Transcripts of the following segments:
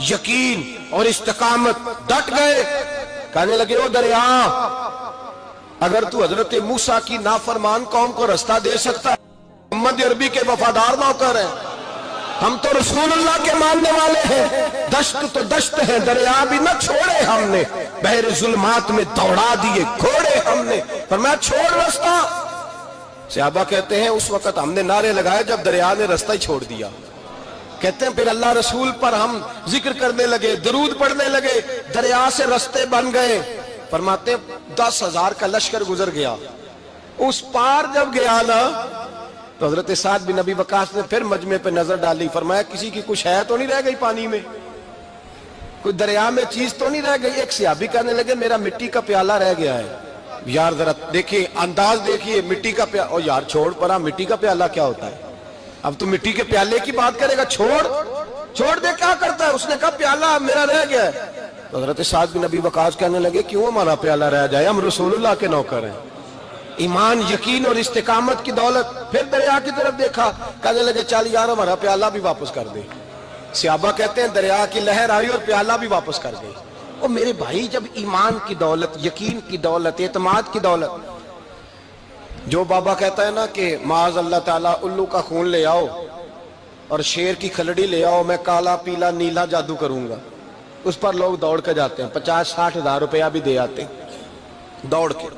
یقین اور استقامت، ڈٹ گئے. کہنے لگے او دریا، اگر تو حضرت موسیٰ کی نافرمان قوم کو رستہ دے سکتا ہے، محمد عربی کے وفادار نوکر ہیں، ہم تو رسول اللہ کے ماننے والے ہیں، دشت تو دشت ہے، دریا بھی نہ چھوڑے ہم نے، بحر ظلمات میں دوڑا دیے گھوڑے ہم نے. فرمایا چھوڑ رستہ. صحابہ کہتے ہیں اس وقت ہم نے نعرے لگائے جب دریا نے رستہ ہی چھوڑ دیا. کہتے ہیں پھر اللہ رسول پر ہم ذکر کرنے لگے، درود پڑھنے لگے، دریا سے رستے بن گئے. فرماتے ہیں 10,000 کا لشکر گزر گیا. اس پار جب گیا نا تو حضرت سعد بن ابی وقاص نے پھر مجمع پہ نظر ڈالی. فرمایا کسی کی کچھ ہے تو نہیں رہ گئی پانی میں، کوئی دریا میں چیز تو نہیں رہ گئی. ایک صحابی کہنے لگے میرا مٹی کا پیالہ رہ گیا ہے. یار ذرا دیکھیے انداز دیکھیے، مٹی کا پیالہ. او یار چھوڑ پرا، مٹی کا پیالہ کیا ہوتا ہے؟ اب تو مٹی کے پیالے کی بات کرے گا. چھوڑ دے، کیا کرتا ہے؟ اس نے کہا پیالہ میرا رہ گیا ہے. تو حضرت سعد بن ابی وقاص کہنے لگے کیوں ہمارا پیالہ رہ جائے، ہم رسول اللہ کے نوکر ہیں. ایمان، یقین اور استقامت کی دولت. پھر دریا کی طرف دیکھا، کہنے لگے چل یار ہمارا پیالہ بھی واپس کر دے. صحابہ کہتے ہیں دریا کی لہر آئی اور پیالہ بھی واپس کر گئی. اور میرے بھائی جب ایمان کی دولت، یقین کی دولت، اعتماد کی دولت. جو بابا کہتا ہے نا کہ معاذ اللہ تعالیٰ الو کا خون لے آؤ اور شیر کی کھلڑی لے آؤ، میں کالا پیلا نیلا جادو کروں گا، اس پر لوگ دوڑ کے جاتے ہیں، 50-60 ہزار روپیہ بھی دے آتے ہیں دوڑ کے.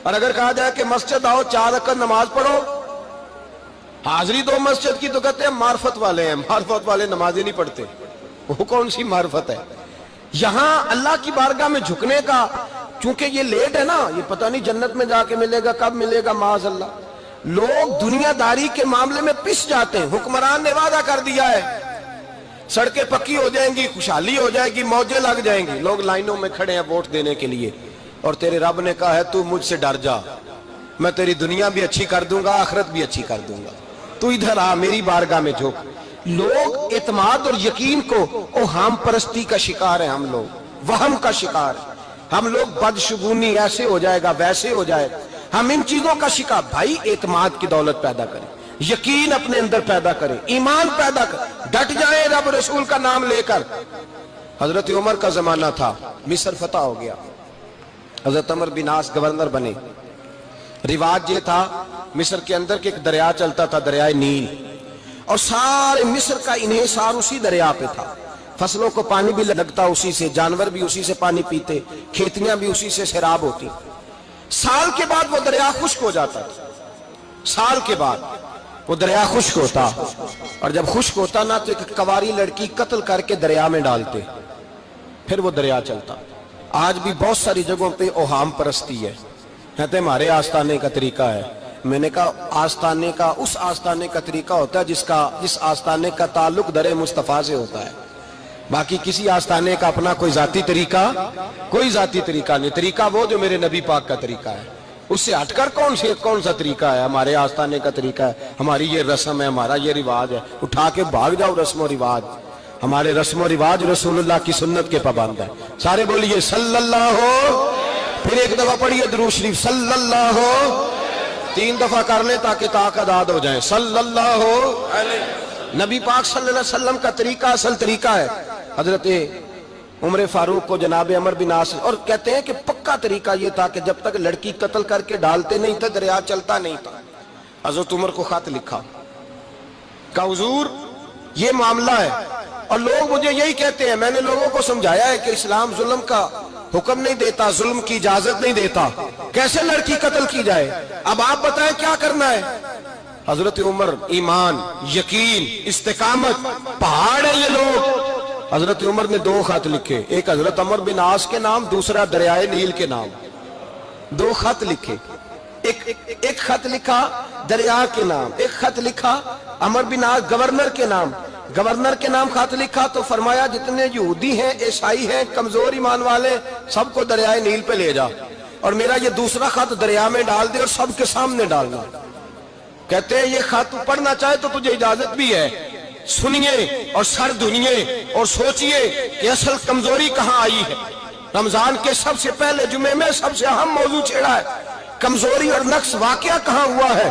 اور اگر کہا جائے کہ مسجد آؤ 4 رکعت نماز پڑھو، حاضری دو مسجد کی، تو کہتے ہیں معرفت والے ہیں. معرفت والے نمازیں نہیں پڑھتے، وہ کون سی معرفت ہے؟ یہاں اللہ کی بارگاہ میں جھکنے کا، چونکہ یہ لیٹ ہے نا، یہ پتہ نہیں جنت میں جا کے ملے گا، کب ملے گا، معاذ اللہ. لوگ دنیا داری کے معاملے میں پس جاتے ہیں. حکمران نے وعدہ کر دیا ہے سڑکیں پکی ہو جائیں گی، خوشحالی ہو جائے گی، موجیں لگ جائیں گی، لوگ لائنوں میں کھڑے ہیں ووٹ دینے کے لیے. اور تیرے رب نے کہا ہے تو مجھ سے ڈر جا، میں تیری دنیا بھی اچھی کر دوں گا، آخرت بھی اچھی کر دوں گا، تو ادھر آ میری بارگاہ میں جھک. لوگ اعتماد اور یقین کو اوہام پرستی کا شکار ہیں، ہم لوگ وہم کا شکار ہیں. ہم لوگ بدشگونی ایسے ہو جائے گا، ویسے ہو جائے گا، ہم ان چیزوں کا شکار. بھائی اعتماد کی دولت پیدا کریں، یقین اپنے اندر پیدا کریں، ایمان پیدا کریں، ڈٹ جائیں رب رسول کا نام لے کر. حضرت عمر کا زمانہ تھا، مصر فتح ہو گیا، حضرت عمر بن عاص گورنر بنے. رواج یہ تھا مصر کے اندر کہ ایک دریا چلتا تھا، دریائے نیل، اور سارے مصر کا انحصار اسی دریا پہ تھا. فصلوں کو پانی بھی لگتا اسی سے، جانور بھی اسی سے پانی پیتے، کھیتیاں بھی اسی سے سیراب ہوتی. سال کے بعد وہ دریا خشک ہو جاتا تھا، سال کے بعد وہ دریا خشک ہوتا، اور جب خشک ہوتا نا تو ایک کواری لڑکی قتل کر کے دریا میں ڈالتے، پھر وہ دریا چلتا. آج بھی بہت ساری جگہوں پہ اوہام پرستی ہے، کہتے ہیں ہمارے آستانے کا طریقہ ہے. میں نے کہا آستانے کا اس آستانے کا طریقہ ہوتا ہے جس آستانے کا تعلق در مصطفیٰ سے ہوتا ہے. باقی کسی آستانے کا اپنا کوئی ذاتی طریقہ نہیں. طریقہ وہ جو میرے نبی پاک کا طریقہ ہے، اس سے ہٹ کر کون سا طریقہ ہے؟ ہمارے آستانے کا طریقہ ہے، ہماری یہ رسم ہے، ہمارا یہ رواج ہے. اٹھا کے بھاگ جاؤ رسم و رواج. ہمارے رسم و رواج رسول اللہ کی سنت کے پابند ہے. سارے بولیے صلی اللہ ہو. پھر ایک دفعہ پڑھیے درود شریف صلی اللہ ہو. 3 دفعہ کر لیں تاکہ طاق اداد ہو جائیں. صلی اللہ ہو. نبی پاک صلی اللہ علیہ وسلم کا طریقہ اصل طریقہ ہے. حضرت عمر فاروق کو جناب عمر بن عاص، اور کہتے ہیں کہ پکا طریقہ یہ تھا کہ جب تک لڑکی قتل کر کے ڈالتے نہیں تھے دریا چلتا نہیں تھا. حضرت عمر کو خط لکھا کہ حضور یہ معاملہ ہے، اور لوگ مجھے یہی کہتے ہیں. میں نے لوگوں کو سمجھایا ہے کہ اسلام ظلم کا حکم نہیں دیتا، ظلم کی اجازت نہیں دیتا، کیسے لڑکی قتل کی جائے؟ اب آپ بتائیں کیا کرنا ہے؟ حضرت عمر ایمان، یقین، استقامت، پہاڑ ہے یہ لوگ. حضرت عمر نے 2 خط لکھے، ایک حضرت عمر بن عاص کے نام، دوسرا دریائے نیل کے نام. 2 خط لکھے، ایک خط لکھا دریا کے نام، ایک خط لکھا عمر بن عاص گورنر کے نام. گورنر کے نام خط لکھا تو فرمایا جتنے یہودی ہیں، عیسائی ہیں، کمزور ایمان والے، سب کو دریائے نیل پہ لے جا، اور میرا یہ دوسرا خط دریا میں ڈال دے اور سب کے سامنے ڈالنا. کہتے ہیں یہ خط پڑھنا چاہے تو تجھے اجازت بھی ہے، سنیے اور سر دھنیے اور سوچئے کہ اصل کمزوری کہاں آئی ہے. رمضان کے سب سے پہلے جمعے میں سب سے اہم موضوع چھیڑا ہے، کمزوری اور نقص واقعہ کہاں ہوا ہے.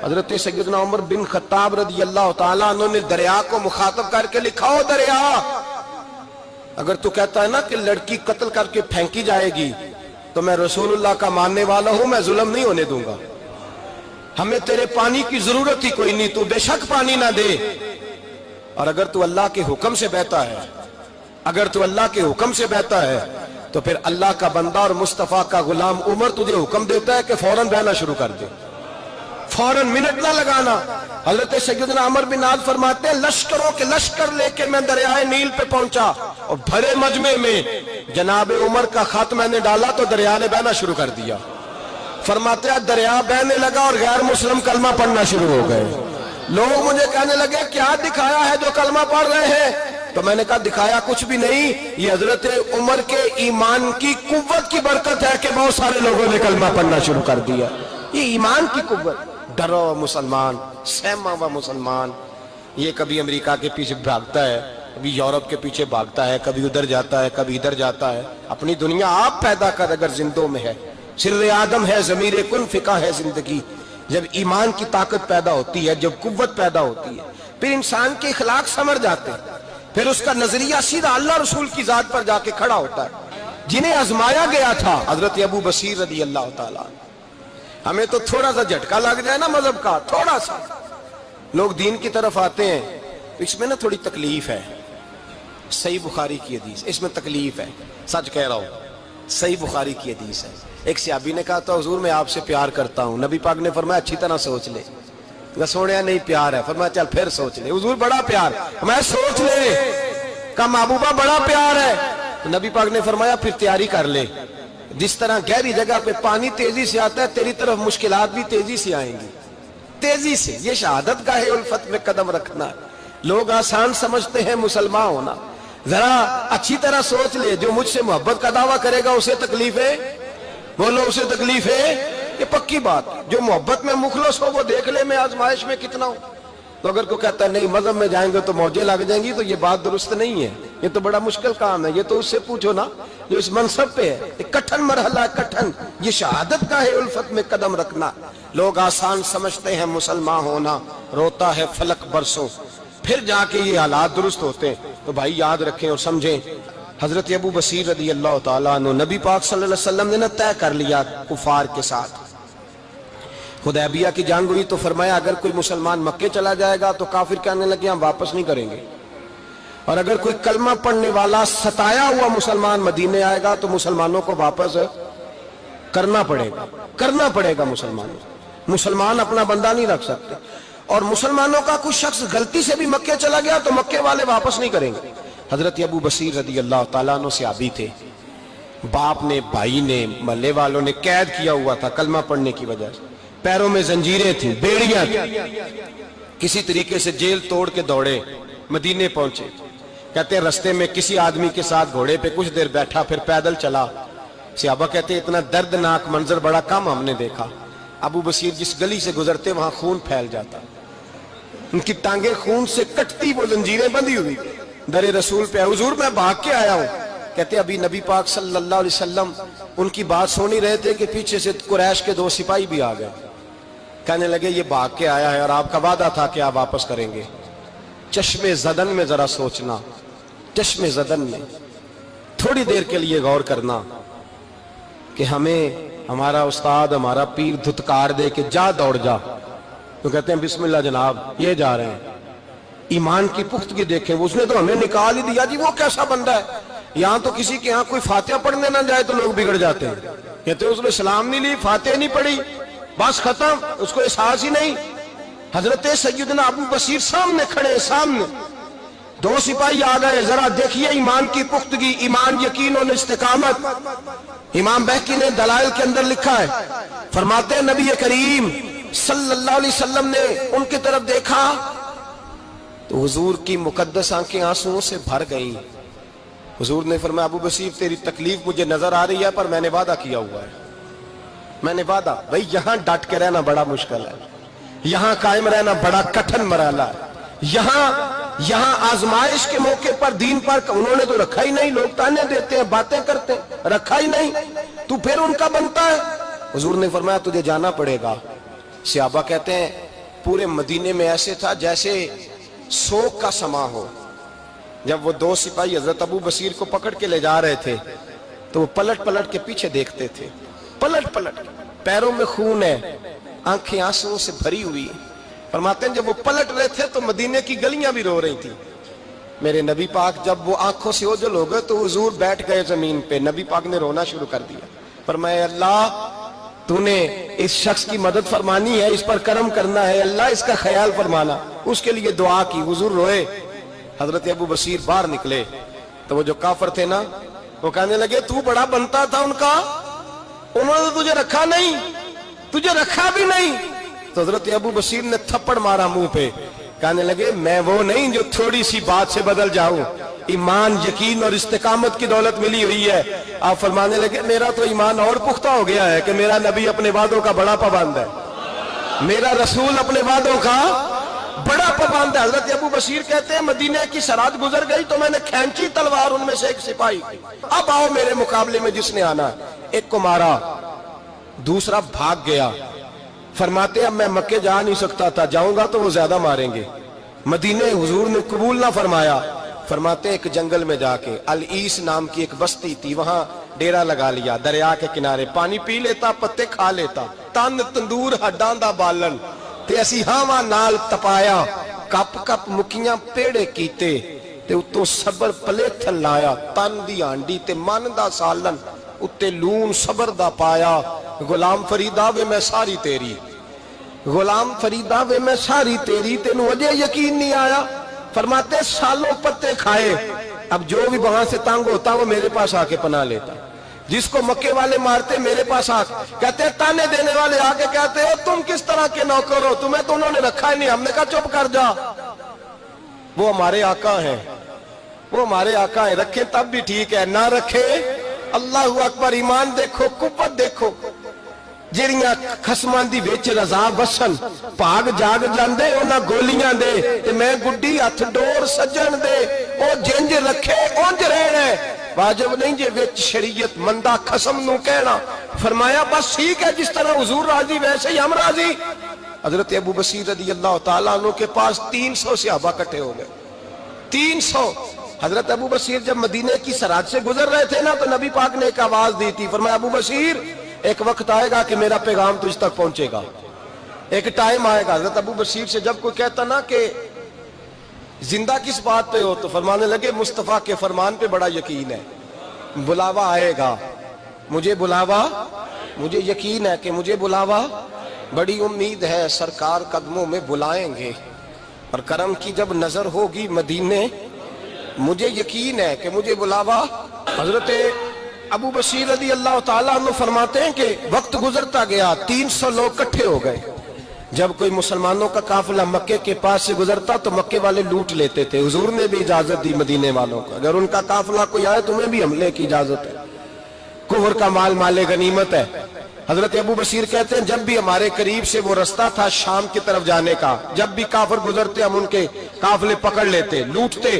حضرت سیدنا عمر بن خطاب رضی اللہ تعالیٰ عنہ نے دریا کو مخاطب کر کے لکھا، او دریا اگر تو کہتا ہے نا کہ لڑکی قتل کر کے پھینکی جائے گی تو میں رسول اللہ کا ماننے والا ہوں، میں ظلم نہیں ہونے دوں گا، ہمیں تیرے پانی کی ضرورت ہی کوئی نہیں، تو بے شک پانی نہ دے۔ اور اگر تو اللہ کے حکم سے بہتا ہے، اگر تو اللہ کے حکم سے بہتا ہے تو پھر اللہ کا بندہ اور مصطفیٰ کا غلام عمر تجھے حکم دیتا ہے کہ فوراً بہنا شروع کر دے، فوراً منٹ نہ لگانا۔ حضرت سیدنا عمر بن عاص فرماتے ہیں لشکروں کے لشکر لے کے میں دریائے نیل پہ پہنچا اور بھرے مجمع میں جناب عمر کا خط میں نے ڈالا تو دریا نے بہنا شروع کر دیا۔ فرماتے ہیں دریا بہنے لگا اور غیر مسلم کلمہ پڑھنا شروع ہو گئے۔ لوگ مجھے کہنے لگے کیا دکھایا ہے جو کلمہ پڑھ رہے ہیں؟ تو میں نے کہا دکھایا کچھ بھی نہیں، یہ حضرت عمر کے ایمان کی قوت کی برکت ہے کہ بہت سارے لوگوں نے کلمہ پڑھنا شروع کر دیا۔ یہ ایمان کی قوت، ڈرا ہوا مسلمان، سہما ہوا مسلمان، یہ کبھی امریکہ کے پیچھے بھاگتا ہے، کبھی یورپ کے پیچھے بھاگتا ہے، کبھی ادھر جاتا ہے، کبھی ادھر جاتا ہے۔ اپنی دنیا آپ پیدا کر اگر زندوں میں ہے، سر آدم ہے، ضمیر کن فقہ ہے زندگی۔ جب ایمان کی طاقت پیدا ہوتی ہے، جب قوت پیدا ہوتی ہے، پھر انسان کے اخلاق سمر جاتے ہیں، پھر اس کا نظریہ سیدھا اللہ رسول کی ذات پر جا کے کھڑا ہوتا ہے۔ جنہیں آزمایا گیا تھا حضرت ابو بصیر رضی اللہ تعالیٰ، ہمیں تو تھوڑا سا جھٹکا لگ جائے نا مذہب کا، تھوڑا سا لوگ دین کی طرف آتے ہیں تو اس میں نا تھوڑی تکلیف ہے۔ صحیح بخاری کی حدیث، اس میں تکلیف ہے، سچ کہہ رہا ہوں، صحیح بخاری کی حدیث ہے۔ ایک صحابی نے کہا تھا حضور میں آپ سے پیار کرتا ہوں، نبی پاک نے فرمایا اچھی طرح سوچ لے۔ سونے نہیں پیار ہے، فرمایا چل پھر سوچ لے۔ حضور بڑا پیار، میں سوچ لے۔ کہا محبوبہ بڑا پیار ہے، نبی پاک نے فرمایا پھر تیاری کر لے، جس طرح گہری جگہ پہ پانی تیزی سے آتا ہے تیری طرف مشکلات بھی تیزی سے آئیں گی، تیزی سے۔ یہ شہادت گاہ الفت میں قدم رکھنا ہے۔ لوگ آسان سمجھتے ہیں مسلمان ہونا، ذرا اچھی طرح سوچ لے، جو مجھ سے محبت کا دعویٰ کرے گا اسے تکلیف ہے، بولو اسے تکلیف ہے، یہ پکی بات۔ جو محبت میں مخلص ہو وہ دیکھ لے میں آزمائش میں کتنا ہوں۔ تو اگر کوئی کہتا ہے نہیں مذہب میں جائیں گے تو موجیں لگ جائیں گی، تو یہ بات درست نہیں ہے، یہ تو بڑا مشکل کام ہے۔ یہ تو اس سے پوچھو نا جو اس منصب پہ ہے، یہ کٹھن مرحلہ ہے، کٹھن۔ یہ شہادت کا ہے الفت میں قدم رکھنا۔ لوگ آسان سمجھتے ہیں مسلمان ہونا، روتا ہے فلک برسوں، پھر جا کے یہ حالات درست ہوتے ہیں۔ تو بھائی یاد رکھیں اور سمجھیں، حضرت ابو بصیر رضی اللہ تعالیٰ عنہ، نبی پاک صلی اللہ علیہ وسلم نے طے کر لیا کفار کے ساتھ، حدیبیہ کی جنگ ہوئی تو فرمایا اگر کوئی مسلمان مکے چلا جائے گا تو کافر کہنے لگے ہم واپس نہیں کریں گے، اور اگر کوئی کلمہ پڑھنے والا ستایا ہوا مسلمان مدینے آئے گا تو مسلمانوں کو واپس کرنا پڑے گا مسلمان اپنا بندہ نہیں رکھ سکتے۔ اور مسلمانوں کا کوئی شخص غلطی سے بھی مکے چلا گیا تو مکے والے واپس نہیں کریں گے۔ حضرت ابو بصیر رضی اللہ تعالیٰ عنہ صحابی تھے، باپ نے، بھائی نے، محلے والوں نے قید کیا ہوا تھا کلمہ پڑھنے کی وجہ سے، پیروں میں زنجیریں تھیں، بیڑیاں تھیں، کسی طریقے سے جیل توڑ کے دوڑے مدینے پہنچے۔ کہتے ہیں رستے میں کسی آدمی کے ساتھ گھوڑے پہ کچھ دیر بیٹھا، پھر پیدل چلا۔ صحابہ کہتے ہیں اتنا دردناک منظر بڑا کم ہم نے دیکھا۔ ابو بصیر جس گلی سے گزرتے وہاں خون پھیل جاتا، ان کی ٹانگیں خون سے کٹتی، وہ زنجیریں بندھی ہوئی، در رسول پہ حضور میں بھاگ کے آیا ہوں۔ کہتے ابھی نبی پاک صلی اللہ علیہ وسلم ان کی بات سن ہی رہے تھے کہ پیچھے سے قریش کے 2 سپاہی بھی آ گئے، کہنے لگے یہ بھاگ کے آیا ہے اور آپ کا وعدہ تھا کہ آپ واپس کریں گے۔ چشم زدن میں ذرا سوچنا، چشم زدن میں تھوڑی دیر کے لیے غور کرنا کہ ہمیں ہمارا استاد، ہمارا پیر دھتکار دے کہ جا دوڑ جا، تو کہتے ہیں بسم اللہ جناب یہ جا رہے ہیں۔ ایمان کی پختگی دیکھیں، اس نے تو ہمیں نکال ہی دیا جی، وہ کیسا بندہ ہے۔ یہاں تو کسی کے یہاں کوئی فاتحہ پڑھنے نہ جائے تو لوگ بگڑ جاتے ہیں، کہتے ہیں اس نے سلام نہیں لی، فاتحہ نہیں پڑھی، بس ختم، اس کو احساس ہی نہیں۔ حضرت سیدنا ابو بصیر سامنے کھڑے، سامنے 2 سپاہی آ گئے، ذرا دیکھیے ایمان کی پختگی، ایمان، یقین اور استقامت۔ امام بہقی نے دلائل کے اندر لکھا ہے، فرماتے ہیں نبی کریم صلی اللہ علیہ وسلم نے ان کی طرف دیکھا تو حضور کی مقدس آنکھیں آنسوؤں سے بھر گئیں۔ حضور نے فرمایا ابو بصیر تیری تکلیف مجھے نظر آ رہی ہے پر میں نے وعدہ کیا ہوا ہے، میں نے وعدہ۔ بھائی یہاں ڈٹ کے رہنا بڑا مشکل ہے، یہاں قائم رہنا بڑا کٹھن مرحلہ ہے۔ یہاں آزمائش کے موقع پر دین پر انہوں نے تو رکھا ہی نہیں، لوگ تانے دیتے ہیں، باتیں کرتے ہیں، رکھا ہی نہیں، تو پھر ان کا بنتا ہے۔ حضور نے فرمایا تجھے جانا پڑے گا۔ صحابہ کہتے ہیں پورے مدینے میں ایسے تھا جیسے سوگ کا سما ہو، جب وہ دو سپاہی حضرت ابو بصیر کو پکڑ کے لے جا رہے تھے تو وہ پلٹ پلٹ کے پیچھے دیکھتے تھے، پلٹ پلٹ، پیروں میں خون ہے، آنکھیں آنسوں سے بھری ہوئی۔ فرماتے ہیں جب وہ پلٹ رہے تھے تو مدینے کی گلیاں بھی رو رہی تھی۔ میرے نبی پاک جب وہ آنکھوں سے اوجھل ہو گئے تو حضور بیٹھ گئے زمین پہ، نبی پاک نے رونا شروع کر دیا۔ فرمایا اللہ تو نے اس شخص کی مدد فرمانی ہے، اس پر کرم کرنا ہے، اللہ اس کا خیال فرمانا، اس کے لیے دعا کی، حضور روئے۔ حضرت ابو بصیر باہر نکلے تو وہ جو کافر تھے نا وہ کہنے لگے تو بڑا بنتا تھا ان کا، انہوں نے تجھے رکھا نہیں، تجھے رکھا بھی نہیں۔ تو حضرت ابو بصیر نے تھپڑ مارا منہ پہ، کہنے لگے میں وہ نہیں جو تھوڑی سی بات سے بدل جاؤں، ایمان، یقین اور استقامت کی دولت ملی ہوئی ہے۔ آپ فرمانے لگے میرا تو ایمان اور پختہ ہو گیا ہے کہ میرا نبی اپنے وعدوں کا بڑا پابند ہے، میرا رسول اپنے وعدوں کا بڑا پابند ہے۔ حضرت ابو بصیر کہتے ہیں مدینے کی سرحد گزر گئی تو میں نے کھینچی تلوار ان میں سے ایک سپاہی، اب آؤ میرے مقابلے میں جس نے آنا۔ ایک کو مارا، دوسرا بھاگ گیا۔ فرماتے اب میں مکے جا نہیں سکتا تھا، جاؤں گا تو وہ زیادہ ماریں گے، مدینے حضور نے قبول نہ فرمایا۔ فرماتے ایک جنگل میں جا کے العیس نام کی ایک بستی تھی، وہاں ڈیرا لگا لیا، دریا کے کنارے، پانی پی لیتا، پتے کھا لیتا، تن تندور ہڈاں دا بالن تے اسی ہاواں نال تپایا، کپ کپ مکیاں پیڑے کیتے تے اتوں صبر پلیتھن لایا، تن دی ہانڈی تے من دا سالن اتے لون صبر دا پایا۔ غلام فریدا وے میں ساری تیری، غلام فریدا وے میں ساری تیری، تینوں وجہ یقین نہیں آیا۔ فرماتے سالوں پتے کھائے، اب جو بھی وہاں سے تنگ ہوتا وہ میرے پاس آ کے پناہ لیتا، جس کو مکے والے مارتے میرے پاس آ کے کہتے تانے دینے والے آ کے کہتے ہو تم کس طرح کے نوکر ہو، تمہیں تو انہوں نے رکھا ہی نہیں۔ ہم نے کہا چپ کر جا، وہ ہمارے آقا ہیں، وہ ہمارے آقا ہیں، رکھیں تب بھی ٹھیک ہے، نہ رکھیں اللہ اکبر۔ ایمان دیکھو، قوت دیکھو، جیڑیاں خسماں دی وچ رضا وسن پاگ جاگ جاندے انہاں گولیاں دے تے میں گڈی ہتھ ڈور سجن دے، او جنج رکھے اونج رہنا ہے، واجب نہیں جے وچ شریعت مندہ خسم نو کہنا۔ فرمایا بس ٹھیک ہے، جس طرح حضور راضی ویسے ہی ہم راضی۔ حضرت ابو بصیر رضی اللہ تعالیٰ عنہ کے پاس 300 صحابہ کٹھے ہو گئے، 300۔ حضرت ابو بصیر جب مدینے کی سرحد سے گزر رہے تھے نا تو نبی پاک نے ایک آواز دی تھی، فرمایا ابو بصیر ایک وقت آئے گا کہ میرا پیغام تجھ تک پہنچے گا، ایک ٹائم آئے گا۔ حضرت ابو بصیر سے جب کوئی کہتا نا کہ زندہ کس بات پہ ہو تو فرمانے لگے مصطفیٰ کے فرمان پہ بڑا یقین ہے، بلاوا آئے گا، مجھے بلاوا، مجھے یقین ہے کہ مجھے بلاوا، بڑی امید ہے سرکار قدموں میں بلائیں گے، اور کرم کی جب نظر ہوگی مدینے، مجھے یقین ہے کہ مجھے بلاوا۔ حضرت ابو بصیر رضی اللہ تعالیٰ عنہ فرماتے ہیں کہ وقت گزرتا گیا، 300 لوگ کٹھے ہو گئے۔ جب کوئی مسلمانوں کا قافلہ مکے کے پاس سے گزرتا تو مکے والے لوٹ لیتے تھے، حضور نے بھی اجازت دی مدینے والوں کو، اگر ان کا قافلہ کوئی آئے تمہیں بھی حملے کی اجازت ہے، کفر کا مال مال غنیمت ہے۔ حضرت ابو بصیر کہتے ہیں جب بھی ہمارے قریب سے وہ رستہ تھا شام کی طرف جانے کا، جب بھی کافر گزرتے ہم ان کے قافلے پکڑ لیتے، لوٹتے،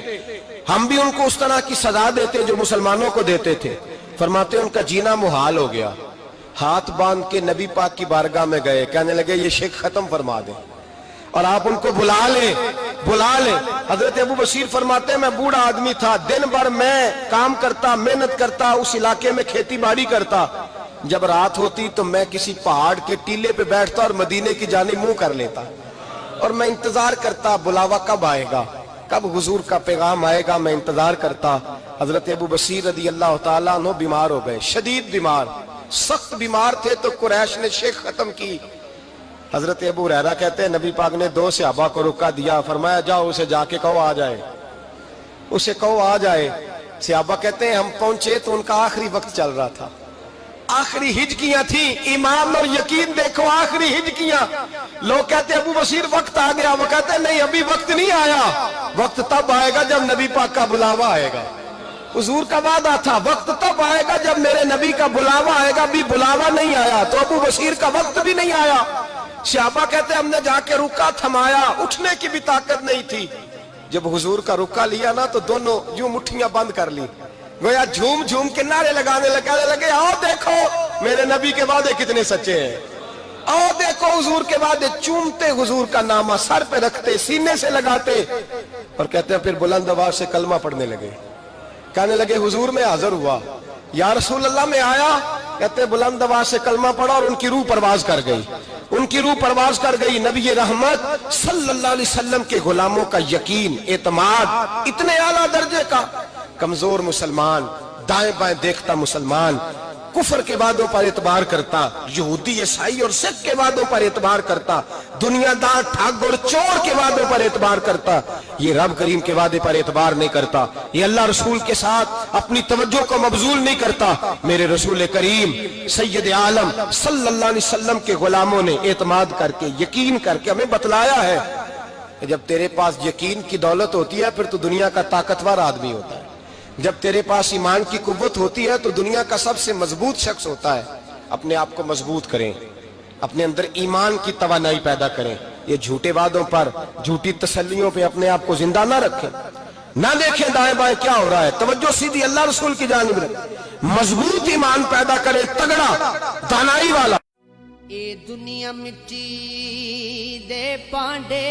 ہم بھی ان کو اس طرح کی سزا دیتے جو مسلمانوں کو دیتے تھے۔ فرماتے ہیں ان کا جینا محال ہو گیا، ہاتھ باندھ کے نبی پاک کی بارگاہ میں گئے، کہنے لگے یہ شرک ختم فرما دیں اور آپ ان کو بلا لیں، بلا لیں۔ حضرت ابو بصیر فرماتے ہیں میں بوڑھا آدمی تھا، دن بھر میں کام کرتا، محنت کرتا، اس علاقے میں کھیتی باڑی کرتا، جب رات ہوتی تو میں کسی پہاڑ کے ٹیلے پہ بیٹھتا اور مدینے کی جانب منہ کر لیتا اور میں انتظار کرتا بلاوا کب آئے گا، کب حضور کا پیغام آئے گا، میں انتظار کرتا۔ حضرت ابو بصیر رضی اللہ تعالیٰ عنہ بیمار ہو گئے، شدید بیمار، سخت بیمار تھے تو قریش نے شیخ ختم کی۔ حضرت ابو ہریرہ کہتے ہیں نبی پاک نے 2 صحابہ کو رکا دیا، فرمایا جاؤ اسے جا کے کہو آ جائے، اسے کہو آ جائے۔ صحابہ کہتے ہیں ہم پہنچے تو ان کا آخری وقت چل رہا تھا، آخری ہجکیاں تھیں، ایمان اور یقین دیکھو، آخری ہجکیاں۔ لوگ کہتے ہیں ابو بصیر وقت آ گیا، وہ کہتے ہیں نہیں ابھی وقت نہیں آیا، وقت تب آئے گا جب نبی پاک کا بلاوا آئے گا۔ حضور کا وعدہ تھا وقت تب آئے گا جب میرے نبی کا بلاوا آئے گا، بھی بلاوا نہیں آیا تو ابو بصیر کا وقت بھی نہیں آیا۔ صحابہ کہتے ہیں ہم نے جا کے رکا، تھمایا، اٹھنے کی بھی طاقت نہیں تھی۔ جب حضور کا رکا لیا نا تو دونوں یوں مٹھیاں بند کر لی، گویا جھوم جھوم کے نعرے لگانے لگے آؤ دیکھو میرے نبی کے وعدے کتنے سچے ہیں، آؤ دیکھو حضور کے وعدے، چومتے حضور کا نامہ، سر پہ رکھتے، سینے سے لگاتے۔ اور کہتے ہیں پھر بلند آواز سے کلمہ پڑھنے لگے. کہنے لگے حضور میں حاضر ہوا. یا رسول اللہ میں آیا. کہتے ہیں بلند آواز سے کلمہ پڑھا اور ان کی روح پرواز کر گئی. ان کی روح پرواز کر گئی. نبی رحمت صلی اللہ علیہ وسلم کے غلاموں کا یقین اعتماد اتنے اعلیٰ درجے کا. کمزور مسلمان, دائیں بائیں دیکھتا مسلمان, کفر کے وعدوں پر اعتبار کرتا, یہودی عیسائی اور سکھ کے وعدوں پر اعتبار کرتا, دنیا دار ٹھگ اور چور کے وعدوں پر اعتبار کرتا, یہ رب کریم کے وعدے پر اعتبار نہیں کرتا. یہ اللہ رسول کے ساتھ اپنی توجہ کو مبذول نہیں کرتا. میرے رسول کریم سید عالم صلی اللہ علیہ وسلم کے غلاموں نے اعتماد کر کے, یقین کر کے ہمیں بتلایا ہے کہ جب تیرے پاس یقین کی دولت ہوتی ہے پھر تو دنیا کا طاقتور آدمی ہوتا ہے. جب تیرے پاس ایمان کی قوت ہوتی ہے تو دنیا کا سب سے مضبوط شخص ہوتا ہے. اپنے آپ کو مضبوط کریں, اپنے اندر ایمان کی توانائی پیدا کریں. یہ جھوٹے وعدوں پر, جھوٹی تسلیوں پہ اپنے آپ کو زندہ نہ رکھیں. نہ دیکھیں دائیں بائیں کیا ہو رہا ہے, توجہ سیدھی اللہ رسول کی جانب رکھیں. مضبوط ایمان پیدا کریں, تگڑا دانائی والا. اے دنیا مٹی دے پانڈے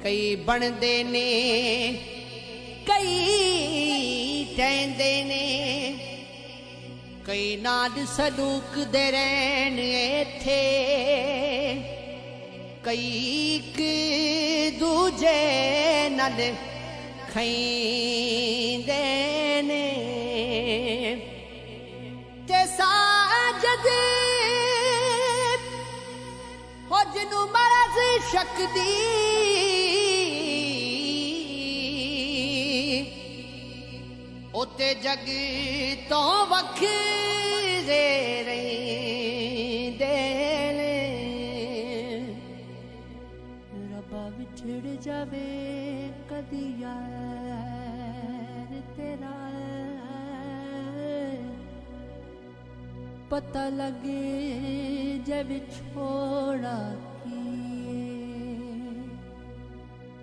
کئی بندے نے کئی ٹہندے نے کئی نال سلوک دے رہن ایتھے کئی ایک دوجے نال کھیندے نے تے ساجد ہو جنوں مرض شک دی اوتے جگ تو وکھرے رہندے نے. ربا وچھڑ جاوے کدی یار تیرا پتہ لگے جب چھوڑا